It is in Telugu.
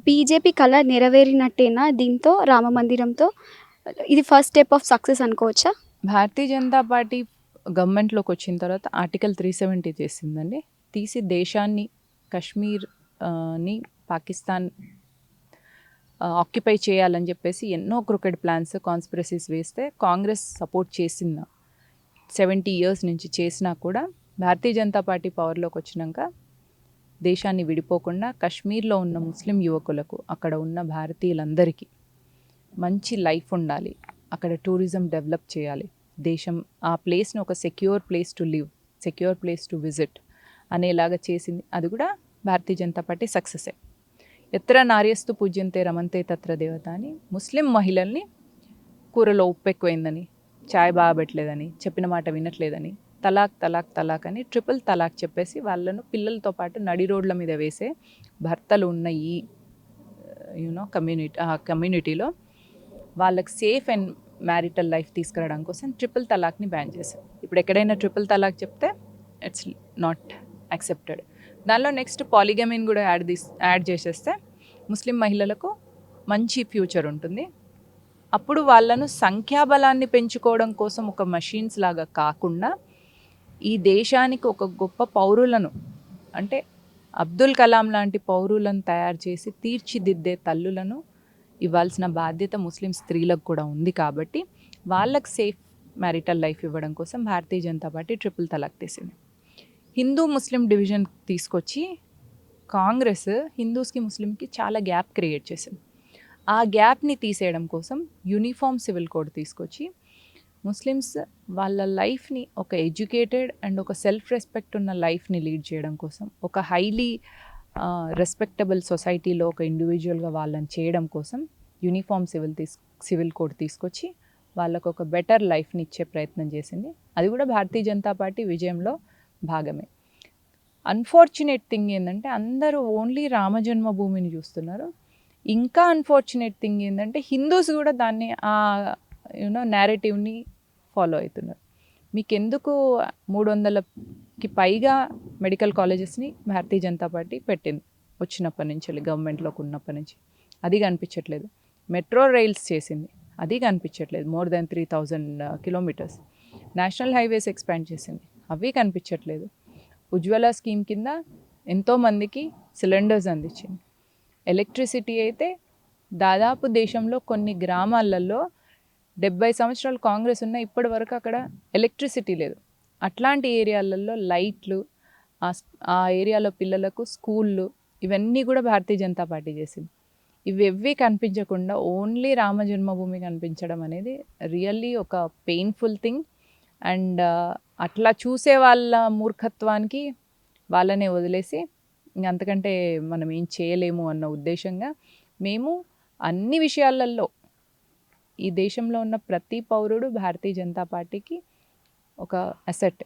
బీజేపీ కల నెరవేరినట్టేనా దీంతో రామ మందిరంతో? ఇది ఫస్ట్ స్టెప్ ఆఫ్ సక్సెస్ అనుకోవచ్చా? భారతీయ జనతా పార్టీ గవర్నమెంట్లోకి వచ్చిన తర్వాత ఆర్టికల్ 370 చేసిందండి. తీసి దేశాన్ని ని పాకిస్తాన్ ఆక్యుపై చేయాలని చెప్పేసి ఎన్నో క్రికెట్ ప్లాన్స్ కాన్స్పిరసీస్ వేస్తే కాంగ్రెస్ సపోర్ట్ చేసిన 70 years నుంచి చేసినా కూడా భారతీయ జనతా పార్టీ పవర్లోకి వచ్చినాక దేశాన్ని విడిపోకుండా కశ్మీర్లో ఉన్న ముస్లిం యువకులకు అక్కడ ఉన్న భారతీయులందరికీ మంచి లైఫ్ ఉండాలి, అక్కడ టూరిజం డెవలప్ చేయాలి, దేశం ఆ ప్లేస్ని ఒక secure place to live, secure place to visit అనేలాగా చేసింది. అది కూడా భారతీయ జనతా పార్టీ సక్సెసే. ఎత్ర నార్యస్తు పూజ్యంతే రమంతే తత్ర దేవత అని ముస్లిం మహిళల్ని కూరలో ఉప్పు ఎక్కువైందని, చాయ్ బాగా పెట్టలేదని, చెప్పిన మాట వినట్లేదని, తలాక్ తలాక్ తలాక్ అని ట్రిపుల్ తలాక్ చెప్పేసి వాళ్ళను పిల్లలతో పాటు నడి రోడ్ల మీద వేసే భర్తలు ఉన్న ఈ కమ్యూనిటీలో వాళ్ళకి సేఫ్ అండ్ మ్యారిటల్ లైఫ్ తీసుకురావడం కోసం ట్రిపుల్ తలాక్ని బ్యాన్ చేశారు. ఇప్పుడు ఎక్కడైనా ట్రిపుల్ తలాక్ చెప్తే ఇట్స్ నాట్ యాక్సెప్టెడ్. దానిలో నెక్స్ట్ పాలిగమీని కూడా యాడ్ చేసేస్తే ముస్లిం మహిళలకు మంచి ఫ్యూచర్ ఉంటుంది. అప్పుడు వాళ్ళను సంఖ్యాబలాన్ని పెంచుకోవడం కోసం ఒక మషీన్స్ లాగా కాకుండా ఈ దేశానికి ఒక గొప్ప పౌరులను, అంటే అబ్దుల్ కలాం లాంటి పౌరులను తయారు చేసి తీర్చిదిద్దే తల్లులను ఇవ్వాల్సిన బాధ్యత ముస్లిం స్త్రీలకు కూడా ఉంది. కాబట్టి వాళ్ళకి సేఫ్ మ్యారిటల్ లైఫ్ ఇవ్వడం కోసం భారతీయ జనతా పార్టీ ట్రిపుల్ తలాక్ తీసింది. హిందూ ముస్లిం డివిజన్ తీసుకొచ్చి కాంగ్రెస్ హిందూస్కి ముస్లింకి చాలా గ్యాప్ క్రియేట్ చేసింది. ఆ గ్యాప్ని తీసేయడం కోసం యూనిఫామ్ సివిల్ కోడ్ తీసుకొచ్చి ముస్లిమ్స్ వాళ్ళ లైఫ్ని ఒక ఎడ్యుకేటెడ్ అండ్ ఒక సెల్ఫ్ రెస్పెక్ట్ ఉన్న లైఫ్ని లీడ్ చేయడం కోసం, ఒక హైలీ రెస్పెక్టబుల్ సొసైటీలో ఒక ఇండివిజువల్గా వాళ్ళని చేయడం కోసం యూనిఫామ్ సివిల్ కోడ్ తీసుకొచ్చి వాళ్ళకు ఒక బెటర్ లైఫ్ని ఇచ్చే ప్రయత్నం చేసింది. అది కూడా భారతీయ జనతా పార్టీ విజయంలో భాగమే. అన్ఫార్చునేట్ థింగ్ ఏంటంటే అందరూ ఓన్లీ రామజన్మభూమిని చూస్తున్నారు. ఇంకా అన్ఫార్చునేట్ థింగ్ ఏంటంటే హిందూస్ కూడా దాన్ని నేరేటివ్ని ఫాలో అవుతున్నారు. మీకు ఎందుకు 300కి పైగా మెడికల్ కాలేజెస్ని భారతీయ జనతా పార్టీ పెట్టింది వచ్చినప్పటి నుంచి, గవర్నమెంట్లోకి ఉన్నప్పటి నుంచి. అది కనిపించట్లేదు. మెట్రో రైల్స్ చేసింది, అది కనిపించట్లేదు. More than 3000 kilometers. National highways expand చేసింది, అవి కనిపించట్లేదు. ఉజ్వల స్కీమ్ కింద ఎంతోమందికి సిలిండర్స్ అందించింది. ఎలక్ట్రిసిటీ అయితే దాదాపు దేశంలో కొన్ని గ్రామాలలో 70 సంవత్సరాలు కాంగ్రెస్ ఉన్న ఇప్పటి వరకు అక్కడ ఎలక్ట్రిసిటీ లేదు. అట్లాంటి ఏరియాలలో లైట్లు, ఆ ఏరియాలో పిల్లలకు స్కూళ్ళు, ఇవన్నీ కూడా భారతీయ జనతా పార్టీ చేసింది. ఇవి కనిపించకుండా ఓన్లీ రామ జన్మభూమి కనిపించడం అనేది రియల్లీ ఒక పెయిన్ఫుల్ థింగ్. అండ్ అట్లా చూసే వాళ్ళ మూర్ఖత్వానికి వాళ్ళనే వదిలేసి అంతకంటే మనం ఏం చేయలేము అన్న ఉద్దేశంగా మేము అన్ని విషయాలలో ఈ దేశంలో ఉన్న ప్రతి పౌరుడు భారతీయ జనతా పార్టీకి ఒక అసెట్.